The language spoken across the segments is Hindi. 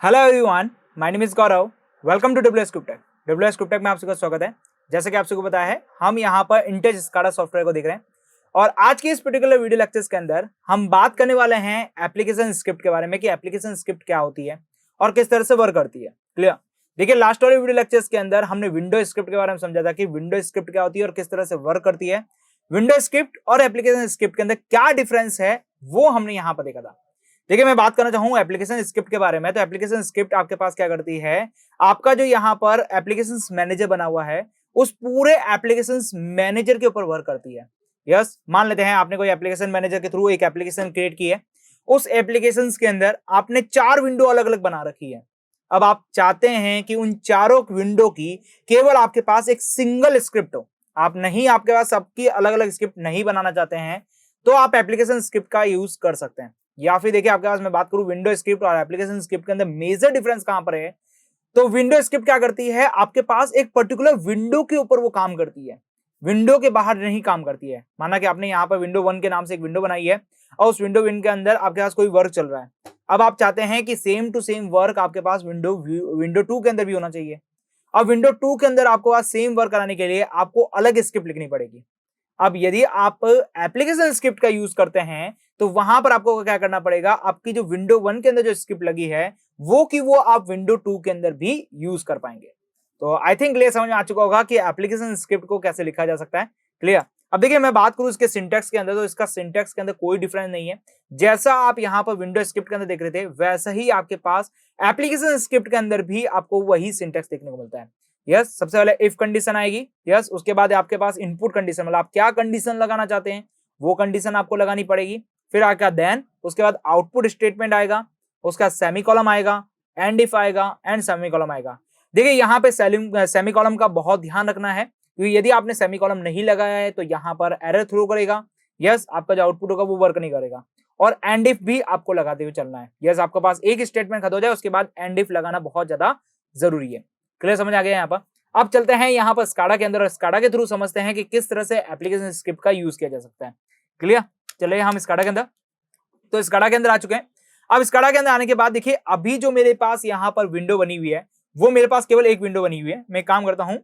Hello everyone, my name is Gaurav. Welcome to WS script tech. WS script tech में आप सबका स्वागत है। जैसे कि आप सबको पता है, हम यहाँ पर इंटेज स्काडा सॉफ्टवेयर को देख रहे हैं और आज की इस पर्टिकुलर वीडियो लेक्चर्स के अंदर हम बात करने वाले हैं एप्लीकेशन स्क्रिप्ट के बारे में कि एप्लीकेशन स्क्रिप्ट क्या होती है और किस तरह से वर्क करती है। क्लियर? देखिए, लास्ट वाले वीडियो लेक्चर्स के अंदर हमने विंडो स्क्रिप्ट के बारे में समझा था कि विंडो स्क्रिप्ट क्या होती है और किस तरह से वर्क करती है। विंडो स्क्रिप्ट और एप्लीकेशन स्क्रिप्ट के अंदर क्या डिफरेंस है वो हमने यहाँ पर देखा था। देखिए, मैं बात करना चाहूँ एप्लीकेशन स्क्रिप्ट के बारे में। तो एप्लीकेशन स्क्रिप्ट आपके पास क्या करती है, आपका जो यहाँ पर एप्लीकेशन मैनेजर बना हुआ है उस पूरे एप्लीकेशन मैनेजर के ऊपर वर्क करती है। यस, मान लेते हैं आपने कोई एप्लीकेशन मैनेजर के थ्रू एक एप्लीकेशन क्रिएट की है। उस एप्लीकेशन के अंदर आपने 4 विंडो अलग अलग बना रखी है। अब आप चाहते हैं कि उन चारों विंडो की केवल आपके पास एक सिंगल स्क्रिप्ट हो। आप नहीं, आपके पास सबकी अलग अलग स्क्रिप्ट नहीं बनाना चाहते हैं तो आप एप्लीकेशन स्क्रिप्ट का यूज कर सकते हैं। या फिर देखिए, आपके पास मैं बात करूं विंडो स्क्रिप्ट और एप्लीकेशन स्क्रिप्ट के अंदर मेजर डिफरेंस कहां पर है। तो विंडो स्क्रिप्ट क्या करती है, आपके पास एक पर्टिकुलर विंडो के ऊपर वो काम करती है, विंडो के बाहर नहीं काम करती है। माना कि आपने यहाँ पर विंडो 1 के नाम से एक विंडो बनाई है और उस विंडो 1 के अंदर आपके पास कोई वर्क चल रहा है। अब आप चाहते हैं कि सेम टू सेम वर्क आपके पास विंडो 2 के अंदर भी होना चाहिए। अब विंडो 2 के अंदर आपको पास सेम वर्क कराने के लिए आपको अलग स्क्रिप्ट लिखनी पड़ेगी। अब यदि आप एप्लीकेशन स्क्रिप्ट का यूज करते हैं तो वहां पर आपको क्या करना पड़ेगा, आपकी जो विंडो 1 के अंदर जो स्क्रिप्ट लगी है वो आप विंडो 2 के अंदर भी यूज कर पाएंगे। तो आई थिंक क्लियर समझ में आ चुका होगा कि एप्लीकेशन स्क्रिप्ट को कैसे लिखा जा सकता है। क्लियर? अब देखिए, मैं बात करूं इसके सिंटैक्स के अंदर, तो इसका सिंटैक्स के अंदर कोई डिफरेंस नहीं है। जैसा आप यहां पर विंडो स्क्रिप्ट के अंदर देख रहे थे वैसा ही आपके पास एप्लीकेशन स्क्रिप्ट के अंदर भी आपको वही सिंटैक्स देखने को मिलता है। यस, सबसे पहले इफ कंडीशन आएगी। यस, उसके बाद आपके पास इनपुट कंडीशन, मतलब आप क्या कंडीशन लगाना चाहते हैं वो कंडीशन आपको लगानी पड़ेगी। फिर आएगा देन, उसके बाद आउटपुट स्टेटमेंट आएगा, उसका सेमीकोलन आएगा, एंड इफ आएगा, एंड सेमीकोलन आएगा। देखिए, यहाँ पे सेमीकोलन का बहुत ध्यान रखना है क्योंकि यदि आपने सेमीकोलन नहीं लगाया है तो यहाँ पर एरर थ्रो करेगा। यस, आपका जो आउटपुट होगा वो वर्क नहीं करेगा। और एंड इफ भी आपको लगाते हुए चलना है। यस, आपके पास एक स्टेटमेंट खत्म हो जाए उसके बाद एंड इफ लगाना बहुत ज्यादा जरूरी है। क्लियर समझ आ गया यहाँ पर? अब चलते हैं यहाँ पर स्काडा के अंदर और स्काडा के थ्रू समझते हैं कि किस तरह से एप्लीकेशन स्क्रिप्ट का यूज किया जा सकता है। क्लियर? चलिए हम स्काडा के अंदर, तो स्काडा के अंदर आ चुके हैं। अब स्काडा के अंदर आने के बाद देखिए, अभी जो मेरे पास यहाँ पर विंडो बनी हुई है वो मेरे पास केवल एक विंडो बनी हुई है। मैं काम करता हूँ,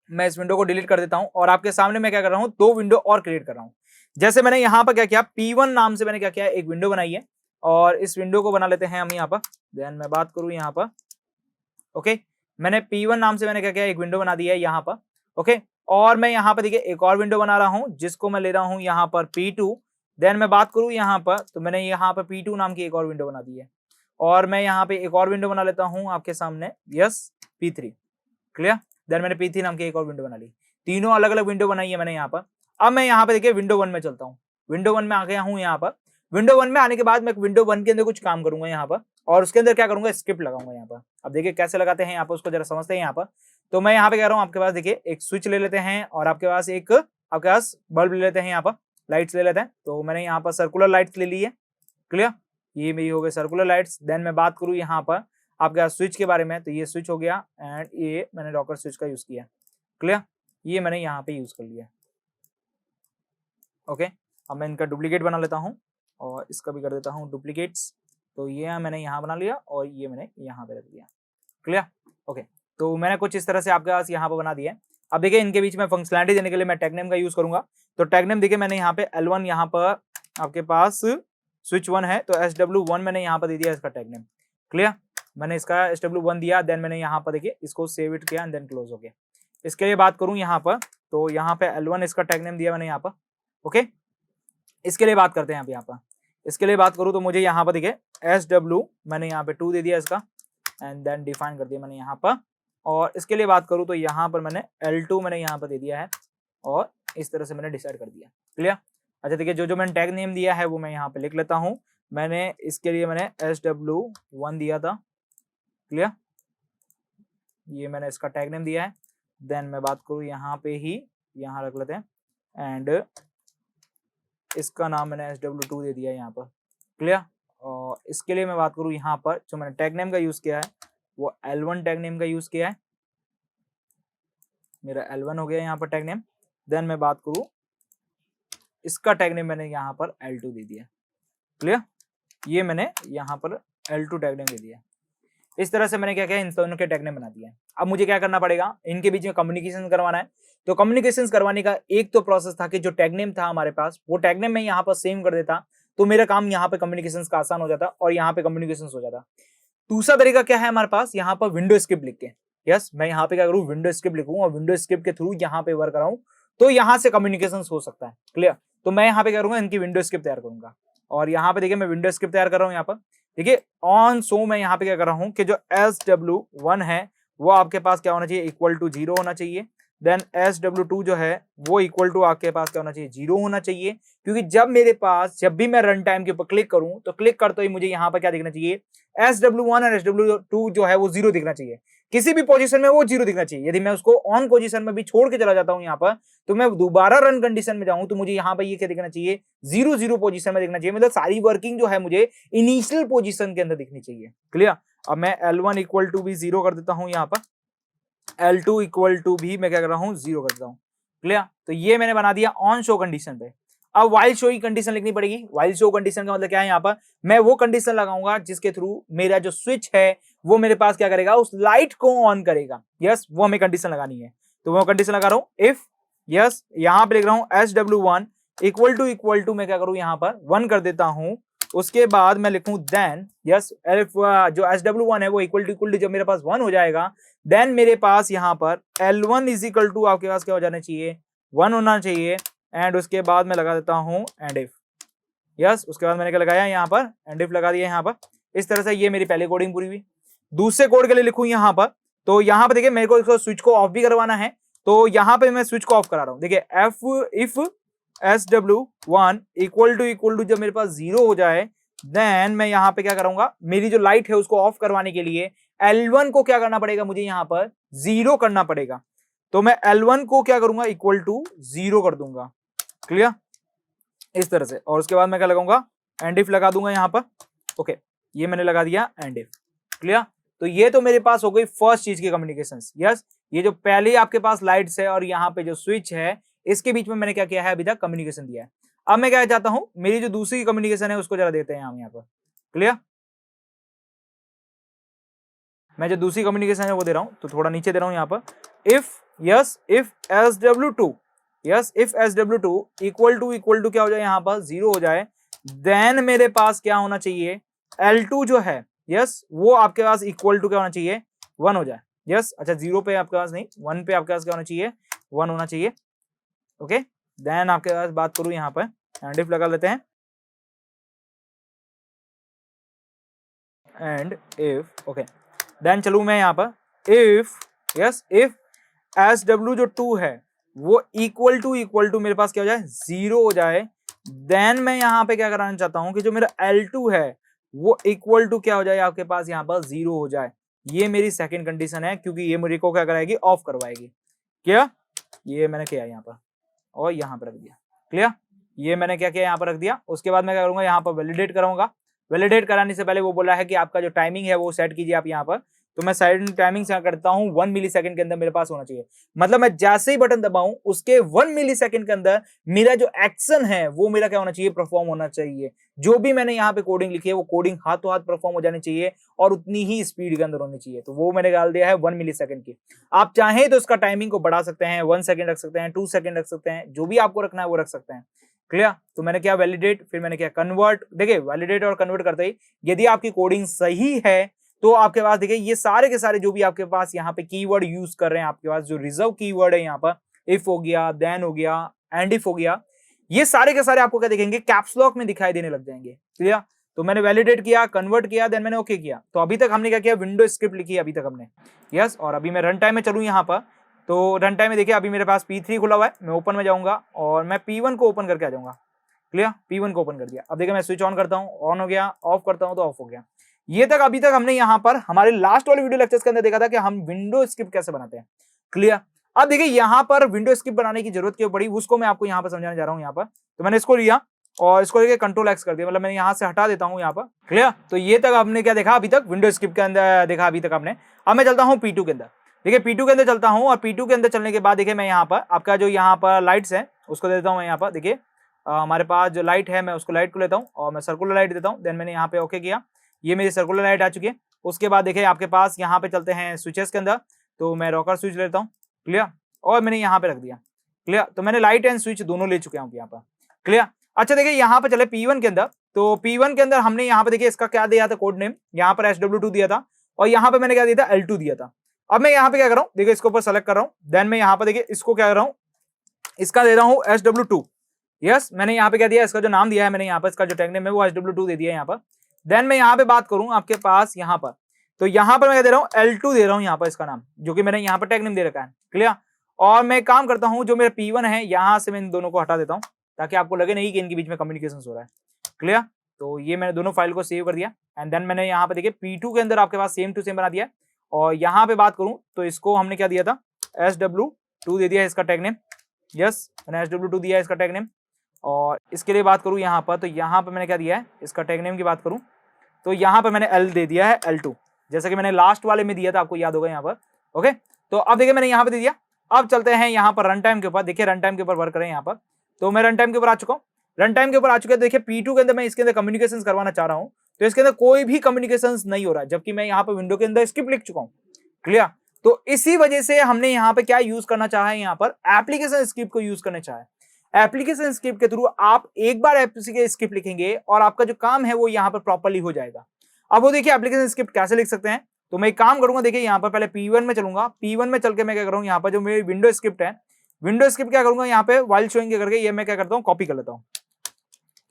मैं इस विंडो को डिलीट कर देता हूं और आपके सामने मैं क्या कर रहा हूं, 2 विंडो और क्रिएट कर रहा हूं। जैसे मैंने यहां पर क्या किया, P1 नाम से मैंने क्या किया, एक विंडो बनाई है और इस विंडो को बना लेते हैं हम यहां पर। देन मैं बात करूं यहां पर, ओके, मैंने P1 नाम से मैंने क्या किया, एक विंडो बना दी है यहां पर। ओके, और मैं यहां पर देखिए एक और विंडो बना रहा हूं जिसको मैं ले रहा हूं यहां पर P2। देन मैं बात करूं यहां पर, तो मैंने यहां पर P2 नाम की एक और विंडो बना दी है और मैं यहां पे एक और विंडो बना लेता हूं आपके सामने, यस, P3। क्लियर? देन मैंने P3 नाम की एक और विंडो बना ली। तीनों अलग अलग विंडो बनाई है मैंने यहाँ पर। अब मैं यहाँ पे देखिए विंडो 1 में चलता हूँ। विंडो 1 में आ गया हूँ यहाँ पर। विंडो 1 में आने के बाद मैं विंडो 1 के अंदर कुछ काम करूंगा यहाँ पर और उसके अंदर क्या करूंगा, स्क्रिप्ट लगाऊंगा यहाँ पर। अब देखिए कैसे लगाते हैं यहाँ पर, उसको जरा समझते हैं यहाँ पर। तो मैं यहाँ पे कह रहा हूँ, आपके पास देखिए एक स्विच ले लेते हैं और आपके पास बल्ब ले लेते हैं, यहाँ पर लाइट्स ले लेते हैं। तो मैंने यहाँ पर सर्कुलर लाइट्स ले ली है। क्लियर? ये मेरी हो गई सर्कुलर लाइट्स। देन मैं बात करूँ यहाँ पर आपके स्विच के बारे में, तो ये स्विच हो गया एंड ये मैंने रॉकर स्विच का यूज किया। क्लियर? ये मैंने यहाँ पे यूज कर लिया। ओके, अब मैं इनका डुप्लीकेट बना लेता हूँ और इसका भी कर देता हूँ डुप्लीकेट्स। तो ये मैंने यहाँ बना लिया और ये मैंने यहाँ पे रख दिया। क्लियर? ओके, तो मैंने कुछ इस तरह से आपके पास यहाँ पर बना दिया है। अब देखिए, इनके बीच में फंक्शनलिटी देने के लिए मैं टैग नेम का यूज करूंगा। तो टैग नेम देखिए, मैंने यहाँ पे L1 यहाँ पर आपके पास स्विच 1 है तो SW1 मैंने यहाँ पर दे दिया इसका टैग नेम। क्लियर? मैंने इसका SW1 दिया। देन मैंने यहाँ पर देखिए इसको सेव इट किया एंड देन क्लोज हो गया। इसके लिए बात करूं यहाँ पर, तो यहाँ पे L1 इसका टैग नेम दिया मैंने यहाँ पर। ओके, इसके लिए बात करते हैं यहाँ पर। इसके लिए बात करूं तो मुझे यहाँ पर देखिए SW मैंने यहाँ पे 2 दे दिया इसका एंड देन डिफाइन कर दिया मैंने यहाँ पर। और इसके लिए बात करूं तो यहाँ पर मैंने L2 मैंने यहाँ पर दे दिया है और इस तरह से मैंने डिसाइड कर दिया। क्लियर? अच्छा, देखिए जो मैंने टैग नेम दिया है वो मैं यहाँ पे लिख लेता हूँ। मैंने इसके लिए मैंने SW1 दिया था। क्लियर? ये मैंने इसका टैग नेम दिया है। देन मैं बात करूँ यहाँ पे ही, यहाँ रख लेते हैं एंड इसका नाम मैंने SW2 दे दिया है यहाँ पर। क्लियर? और इसके लिए मैं बात करूँ यहाँ पर जो मैंने टैग नेम का यूज किया है वो L1 टैग नेम का यूज किया है। मेरा L1 हो गया यहाँ पर टैग नेम। देन मैं बात करूँ इसका टैग नेम मैंने यहाँ पर L2 दे दिया। क्लियर? ये मैंने यहाँ पर L2 टैग नेम दे दिया। इस तरह से मैंने क्या किया, इन दोनों के टैग नेम बना दिया है। अब मुझे क्या करना पड़ेगा, इनके बीच में कम्युनिकेशन करवाना है। तो कम्युनिकेशन करवाने का एक तो प्रोसेस था कि जो टैग नेम था हमारे पास, वो टैग नेम मैं यहाँ पर सेव कर देता, तो मेरा काम यहाँ पे कम्युनिकेशन का आसान हो जाता और यहाँ पे कम्युनिकेशन हो जाता। दूसरा तरीका क्या है हमारे पास, यहाँ पर विंडो स्क्रिप्ट लिख के, यस मैं यहाँ पे क्या करूँ, विंडो स्क्रिप्ट लिखूँ और विंडो स्क्रिप्ट के थ्रू यहाँ पे वर्क कराऊँ, तो यहाँ से कम्युनिकेशन हो सकता है। क्लियर? तो मैं यहाँ पे क्या करूंगा, इनकी विंडो स्क्रिप्ट तैयार करूंगा और यहाँ पे देखिए मैं विंडो स्क्रिप्ट तैयार कर रहा हूँ। यहाँ पर देखिए ऑन सो मैं यहाँ पे क्या कर रहा हूँ कि जो SW1 है वो आपके पास क्या होना चाहिए, इक्वल टू 0 होना चाहिए। देन SW2 जो है वो इक्वल टू आपके पास क्या होना चाहिए, 0 होना चाहिए, क्योंकि जब मेरे पास जब भी मैं रन टाइम के ऊपर क्लिक करूं तो क्लिक करते ही मुझे यहाँ पर क्या दिखना चाहिए, SW1 और SW2 जो है वो 0 दिखना चाहिए। किसी भी पोजीशन में वो 0 दिखना चाहिए। यदि मैं उसको ऑन पोजीशन में भी छोड़ के चला जाता हूं यहाँ पर, तो मैं दोबारा रन कंडीशन में जाऊं तो मुझे यहाँ पर ये क्या दिखना चाहिए, 0 पोजीशन में दिखना चाहिए। मतलब सारी वर्किंग जो है मुझे इनिशियल पोजीशन के अंदर दिखनी चाहिए। क्लियर? अब मैं L1 इक्वल टू भी 0 कर देता हूं, यहाँ पर L2 इक्वल टू भी मैं क्या कर रहा हूँ, 0 कर देता हूँ। क्लियर? तो ये मैंने बना दिया ऑन शो कंडीशन पे। अब वाइल शो की कंडीशन लिखनी पड़ेगी। वाइल शो कंडीशन का मतलब क्या है, यहाँ पर मैं वो कंडीशन लगाऊंगा जिसके थ्रू मेरा जो स्विच है वो मेरे पास क्या करेगा, उस लाइट को ऑन करेगा। यस, वो हमें कंडीशन लगानी है। तो वो कंडीशन लगा रहा हूं, इफ यस यहाँ पे लिख रहा हूं SW1 इक्वल टू मैं क्या करूं, यहाँ पर 1 कर देता हूं। उसके बाद मैं लिखूं देन यस जो SW1 है वो इक्वल टू जब मेरे पास 1 हो जाएगा, देन मेरे पास यहाँ पर L1 इज इक्वल टू आपके पास क्या हो जाना चाहिए, 1 होना चाहिए। एंड उसके बाद मैं लगा देता हूं एंड इफ। यस, उसके बाद मैंने क्या लगाया यहाँ पर, एंड इफ लगा दिया यहाँ पर। इस तरह से ये मेरी पहली कोडिंग पूरी हुई। दूसरे कोड के लिए लिखूं यहाँ पर, तो यहाँ पर देखिए मेरे को इसको स्विच को ऑफ भी करवाना है, तो यहाँ पे मैं स्विच को ऑफ करा रहा हूँ। देखिए इफ SW1 इक्वल टू जब मेरे पास 0 हो जाए, देन मैं यहाँ पे क्या करूंगा, मेरी जो लाइट है उसको ऑफ करवाने के लिए L1 को क्या करना पड़ेगा, मुझे यहाँ पर 0 करना पड़ेगा। तो मैं L1 को क्या करूंगा, इक्वल टू 0 कर दूंगा। क्लियर? इस तरह से। और उसके बाद मैं क्या लगाऊंगा, एंड इफ लगा दूंगा यहाँ पर। ओके, ये मैंने लगा दिया एंड इफ। क्लियर? तो ये तो मेरे पास हो गई फर्स्ट चीज की कम्युनिकेशन। यस, ये जो पहले आपके पास लाइट्स है और यहाँ पे जो स्विच है, इसके बीच में मैंने क्या किया है, अभी तक कम्युनिकेशन दिया है। अब मैं क्या चाहता हूं, मेरी जो दूसरी कम्युनिकेशन है उसको जरा देते हैं हम यहाँ पर। क्लियर? मैं जो दूसरी कम्युनिकेशन है वो दे रहा हूं, तो थोड़ा नीचे दे रहा हूं यहाँ पर। If SW2 if SW2 equal to क्या हो जाए, यहाँ पर 0 हो जाए, देन मेरे पास क्या होना चाहिए, L2 जो है यस वो आपके पास इक्वल टू क्या होना चाहिए, 1 हो जाए। यस, अच्छा 0 पे आपके पास नहीं, 1 पे आपके पास क्या होना चाहिए, 1 होना चाहिए। ओके, देन आपके पास बात करूं यहाँ पर, एंड इफ लगा लेते हैं, एंड इफ। ओके, देन चलू मैं यहाँ पर, इफ SW जो 2 है वो इक्वल टू मेरे पास क्या हो जाए, 0 हो जाए, देन मैं यहाँ पे क्या कराना चाहता हूँ कि जो मेरा L2 है वो इक्वल टू क्या हो जाए, आपके पास यहाँ पर 0 हो जाए। ये मेरी सेकंड कंडीशन है, क्योंकि ये मेरे को क्या कराएगी, ऑफ करवाएगी। क्या? ये मैंने किया यहाँ पर और यहाँ पर रख दिया। क्लियर? ये मैंने क्या किया, यहाँ पर रख दिया। उसके बाद मैं क्या करूंगा, यहाँ पर वैलिडेट करूंगा। वैलिडेट कराने से पहले वो बोला है कि आपका जो टाइमिंग है वो सेट कीजिए आप यहाँ पर, तो मैं साइड टाइमिंग सेट करता हूँ 1 मिली सेकंड के अंदर मेरे पास होना चाहिए। मतलब मैं जैसे ही बटन दबाऊं उसके 1 मिली सेकंड के अंदर मेरा जो एक्शन है वो मेरा क्या होना चाहिए, परफॉर्म होना चाहिए। जो भी मैंने यहाँ पे कोडिंग लिखी है वो कोडिंग हाथों हाथ परफॉर्म हो जानी चाहिए और उतनी ही स्पीड के अंदर होनी चाहिए। तो वो मैंने डाल दिया है 1 मिली सेकंड की। आप चाहें तो इसका टाइमिंग को बढ़ा सकते हैं, 1 सेकंड रख सकते हैं, 2 सेकंड रख सकते हैं, जो भी आपको रखना है वो रख सकते हैं। क्लियर? तो मैंने क्या, वैलिडेट, फिर मैंने क्या, कन्वर्ट। देखिए वैलिडेट और कन्वर्ट करते ही यदि आपकी कोडिंग सही है तो आपके पास देखिए ये सारे के सारे जो भी आपके पास यहाँ पे कीवर्ड यूज कर रहे हैं, आपके पास जो रिजर्व कीवर्ड है यहाँ पर, इफ हो गया, देन हो गया, एंड इफ हो गया, ये सारे के सारे आपको क्या दिखेंगे, कैप्स लॉक में दिखाई देने लग जाएंगे। क्लियर? तो मैंने वैलिडेट किया, कन्वर्ट किया, देन मैंने ओके किया। तो अभी तक हमने क्या किया, विंडो स्क्रिप्ट लिखी है अभी तक हमने। यस, और अभी मैं रन टाइम में चलूँ यहाँ पर, तो रन टाइम में देखिए अभी मेरे पास P3 खुला हुआ है, मैं ओपन में जाऊंगा और मैं P1 को ओपन करके आ जाऊंगा। क्लियर? P1 को ओपन कर दिया। अब देखिए मैं स्विच ऑन करता हूँ, ऑन हो गया, ऑफ करता हूँ तो ऑफ हो गया। ये तक अभी तक हमने यहाँ पर हमारे लास्ट वाले वीडियो लेक्चर्स के अंदर देखा था कि हम विंडो स्क्रिप्ट कैसे बनाते हैं। क्लियर? अब देखिए यहाँ पर विंडो स्क्रिप्ट बनाने की जरूरत क्यों पड़ी, उसको मैं आपको यहाँ पर समझाने जा रहा हूँ। यहाँ पर तो मैंने इसको लिया और इसको लेके कंट्रोल एक्स कर दिया, मतलब मैंने यहाँ से हटा देता हूँ यहाँ पर। क्लियर? तो ये तक आपने क्या देखा अभी तक, विंडो स्क्रिप्ट के अंदर देखा अभी तक आपने। अब मैं चलता हूँ P2 के अंदर। देखिए P2 के अंदर चलता हूँ और P2 के अंदर चलने के बाद देखिए मैं यहाँ पर आपका जो यहाँ पर लाइट्स है उसको देता हूँ। यहाँ पर देखिए हमारे पास जो लाइट है, मैं उसको लाइट को लेता हूँ और मैं सर्कुलर लाइट देता हूँ। देन मैंने यहाँ पे ओके किया, ये मेरी सर्कुलर लाइट आ चुकी है। उसके बाद देखिए आपके पास यहाँ पे चलते हैं स्विचेस के अंदर, तो मैं रॉकर स्विच लेता हूँ, क्लियर, और मैंने यहाँ पे रख दिया, क्लियर। तो मैंने लाइट एंड स्विच दोनों ले चुके हैं यहाँ पर, क्लियर। अच्छा देखिए यहाँ पे चले P1 के अंदर, तो P1 के अंदर हमने यहाँ पे देखिए इसका क्या दिया था कोड नेम, यहाँ पर SW2 दिया था और यहाँ पे मैंने क्या दिया था L2 दिया था। अब मैं यहाँ पे क्या कर रहा हूँ, देखिए इसके ऊपर सेलेक्ट कर रहा हूँ, देन मैं यहाँ पे देखिए इसको क्या कर रहा हूँ, इसका दे रहा हूँ SW2। यस, मैंने यहाँ पे क्या दिया, इसका जो नाम दिया है मैंने यहाँ पर, इसका जो टैग नेम है वो SW2 दे दिया है यहाँ पर। देन मैं यहाँ पे बात करूँ आपके पास यहाँ पर, तो यहाँ पर मैं क्या दे रहा हूँ, L2 दे रहा हूँ यहाँ पर इसका नाम, जो कि मैंने यहाँ पर टैग नेम दे रखा है, क्लियर। और मैं काम करता हूँ, जो मेरा P1 है यहाँ से मैं इन दोनों को हटा देता हूँ ताकि आपको लगे नहीं कि इनके बीच में कम्युनिकेशन हो रहा है, क्लियर। तो ये मैंने दोनों फाइल को सेव कर दिया एंड देन मैंने यहाँ पे देखिए P2 के अंदर आपके पास सेम टू सेम बना दिया। और यहाँ पे बात करूँ तो इसको हमने क्या दिया था, SW2 दे दिया इसका टैग नेम, यस मैंने SW2 दिया इसका टैग नेम। और इसके लिए बात करूँ यहाँ पर, तो यहाँ पर मैंने क्या दिया है, इसका टैग नेम की बात करूँ तो यहाँ पर मैंने L दे दिया है L2, जैसा कि मैंने लास्ट वाले में दिया था, आपको याद होगा यहाँ पर, ओके। तो अब देखिए मैंने यहाँ पे दे दिया। अब चलते हैं यहाँ पर रन टाइम के ऊपर, देखिए रन टाइम के ऊपर वर्क करें यहाँ पर। तो मैं रन टाइम के ऊपर आ चुका हूँ, रन टाइम के ऊपर आ चुके हैं। देखिए P2 के अंदर मैं इसके अंदर कम्युनिकेशन करवाना चाह रहा हूँ, तो इसके अंदर कोई भी कम्युनिकेशन नहीं हो रहा है, जबकि मैं यहाँ पर विंडो के अंदर स्क्रिप्ट लिख चुका हूँ, क्लियर। तो इसी वजह से हमने यहाँ पे क्या यूज करना चाहा है, यहाँ पर एप्लीकेशन स्क्रिप्ट को यूज करना चाहे। एप्लीकेशन स्क्रिप्ट के थ्रू आप एक बार एप्लीकेशन स्क्रिप्ट लिखेंगे और आपका जो काम है वो यहाँ पर प्रॉपर्ली हो जाएगा। अब वो देखिए एप्लीकेशन स्क्रिप्ट कैसे लिख सकते हैं, तो मैं एक काम करूंगा, देखिए यहाँ पर पहले P1 में चलूंगा, P1 में चल के मैं क्या करूँगा, यहाँ पर जो मेरी विंडो स्क्रिप्ट है, विंडो स्क्रिप्ट क्या करूंगा, यहाँ पे वाइल शोइंग के करके ये मैं क्या करता हूँ, कॉपी कर लेता हूँ,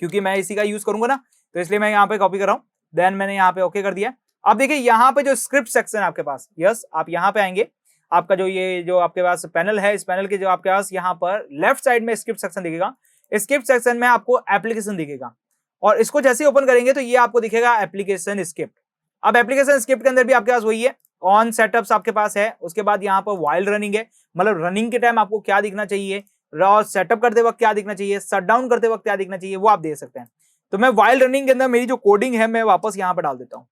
क्योंकि मैं इसी का यूज करूंगा ना, तो इसलिए मैं यहाँ पे कॉपी कर रहा हूँ। देन मैंने यहाँ पे ओके कर दिया। अब देखिए यहाँ पे जो स्क्रिप्ट सेक्शन है आपके पास, यस आप यहाँ पे आएंगे, आपका जो ये जो आपके पास पैनल है, इस पैनल के जो आपके पास यहाँ पर लेफ्ट साइड में स्क्रिप्ट सेक्शन दिखेगा, स्क्रिप्ट सेक्शन में आपको एप्लीकेशन दिखेगा और इसको जैसे ही ओपन करेंगे तो ये आपको दिखेगा एप्लीकेशन स्क्रिप्ट। अब एप्लीकेशन स्क्रिप्ट के अंदर भी आपके पास वही है, ऑन सेटअप्स आपके पास है, उसके बाद यहाँ पर वाइल रनिंग है, मतलब रनिंग के टाइम आपको क्या दिखना चाहिए, सेटअप करते वक्त क्या दिखना चाहिए, शट डाउन करते वक्त क्या दिखना चाहिए, वो आप दे सकते हैं। तो मैं वाइल रनिंग के अंदर मेरी जो कोडिंग है मैं वापस यहाँ पे डाल देता हूँ,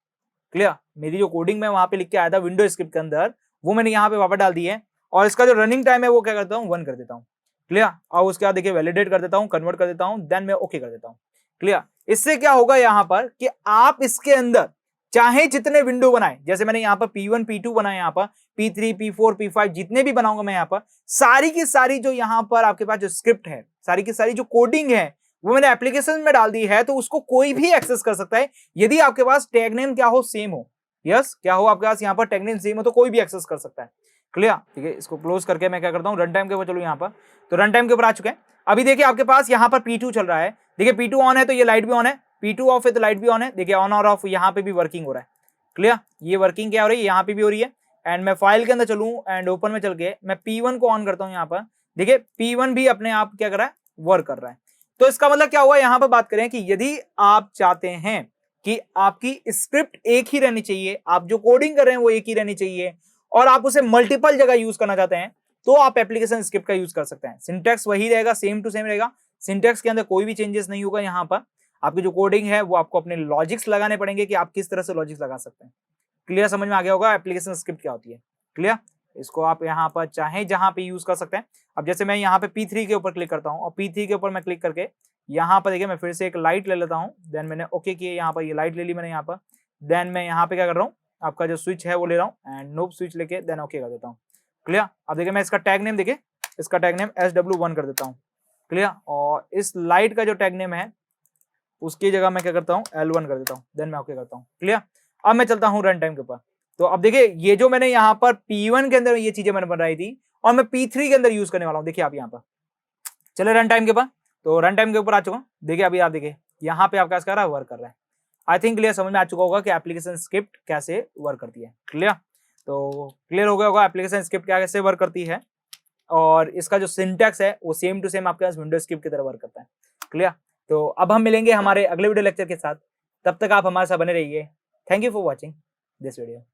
क्लियर। मेरी जो कोडिंग मैं वहां पे लिख के आया था विंडो स्क्रिप्ट के अंदर, वो मैंने यहाँ पे वापस डाल दी है और इसका जो रनिंग टाइम है वो क्या करता हूँ, 1 कर देता हूँ, क्लियर। और उसके बाद देखिए वैलिडेट कर देता हूँ, कन्वर्ट कर देता हूँ, देन मैं ओके कर देता हूँ, क्लियर। इससे क्या होगा यहाँ पर कि आप इसके अंदर चाहे जितने विंडो बनाए, जैसे मैंने यहाँ पर P1 P2 बनाए, यहाँ पर P3 P4 P5 जितने भी बनाऊंगा मैं यहाँ पर, सारी की सारी जो यहाँ पर आपके पास जो स्क्रिप्ट है, सारी की सारी जो कोडिंग है वो मैंने एप्लीकेशन में डाल दी है, तो उसको कोई भी एक्सेस कर सकता है यदि आपके पास टैग नेम क्या हो, सेम हो, यस क्या हो आपके पास यहाँ पर टैग नेम सेम हो, तो कोई भी एक्सेस कर सकता है, क्लियर। ठीक है, इसको क्लोज करके मैं क्या करता हूँ, रन टाइम के ऊपर चलो यहाँ पर। तो रन टाइम के ऊपर आ चुके हैं। अभी देखिए आपके पास यहाँ पर P2 चल रहा है, देखिए P2 ऑन है तो ये लाइट भी ऑन है, P2 ऑफ है तो लाइट भी ऑन है, देखिए ऑन और ऑफ यहाँ पे भी वर्किंग हो रहा है, क्लियर। ये वर्किंग क्या हो रही है, यहाँ पे भी हो रही है। एंड मैं फाइल के अंदर चलूँ एंड ओपन में चल के मैं P1 को ऑन करता हूँ, यहाँ पर देखिए P1 भी अपने आप क्या कर रहा है, वर्क कर रहा है। तो इसका मतलब क्या हुआ, यहाँ पर बात करें कि यदि आप चाहते हैं कि आपकी स्क्रिप्ट एक ही रहनी चाहिए, आप जो कोडिंग कर रहे हैं वो एक ही रहनी चाहिए और आप उसे मल्टीपल जगह यूज करना चाहते हैं, तो आप एप्लीकेशन स्क्रिप्ट का यूज कर सकते हैं। सिंटैक्स वही रहेगा, सेम टू सेम रहेगा, सिंटैक्स के अंदर कोई भी चेंजेस नहीं होगा। यहाँ पर आपकी जो कोडिंग है वो आपको अपने लॉजिक्स लगाने पड़ेंगे कि आप किस तरह से लॉजिक्स लगा सकते हैं। क्लियर, समझ में आ गया होगा एप्लीकेशन स्क्रिप्ट क्या होती है, क्लियर। इसको आप यहाँ पर चाहे जहां पे यूज कर सकते हैं। अब जैसे मैं यहाँ पे P3 के ऊपर क्लिक करता हूँ और P3 के ऊपर मैं क्लिक करके यहाँ पर देखिए मैं फिर से एक लाइट ले लेता हूँ, देन मैंने ओके किए, यहाँ पर ये लाइट ले ली मैंने यहाँ पर। देन मैं यहाँ पे क्या कर रहा हूँ, आपका जो स्विच है वो ले रहा हूँ एंड नोब स्विच लेके देन ओके कर देता हूँ, क्लियर। अब देखिए मैं इसका टैग नेम देखिए, इसका टैग नेम SW1 कर देता हूँ, क्लियर। और इस लाइट का जो टैग नेम है उसकी जगह मैं क्या करता हूँ, L1 कर देता हूँ, देन मैं ओके करता हूँ, क्लियर। अब मैं चलता हूँ रन टाइम के ऊपर। तो अब देखिए ये जो मैंने यहाँ पर P1 के अंदर ये चीजें मैंने बनाई थी और मैं P3 के अंदर यूज करने वाला हूँ। देखिए आप यहाँ पर चले रन टाइम के ऊपर, तो रन टाइम के ऊपर आ चुका हूँ। देखिए अभी आप देखिए यहाँ पे आपका क्या वर्क कर रहा है। आई थिंक क्लियर, समझ में आ चुका होगा कि एप्लीकेशन स्क्रिप्ट कैसे वर्क करती है, क्लियर। तो क्लियर हो गया होगा एप्लीकेशन स्क्रिप्ट कैसे वर्क करती है और इसका जो सिंटैक्स है वो सेम टू सेम आपके पास विंडो स्क्रिप्ट की तरह वर्क करता है, क्लियर। तो अब हम मिलेंगे हमारे अगले वीडियो लेक्चर के साथ, तब तक आप हमारे साथ बने रहिए। Thank you for watching this video.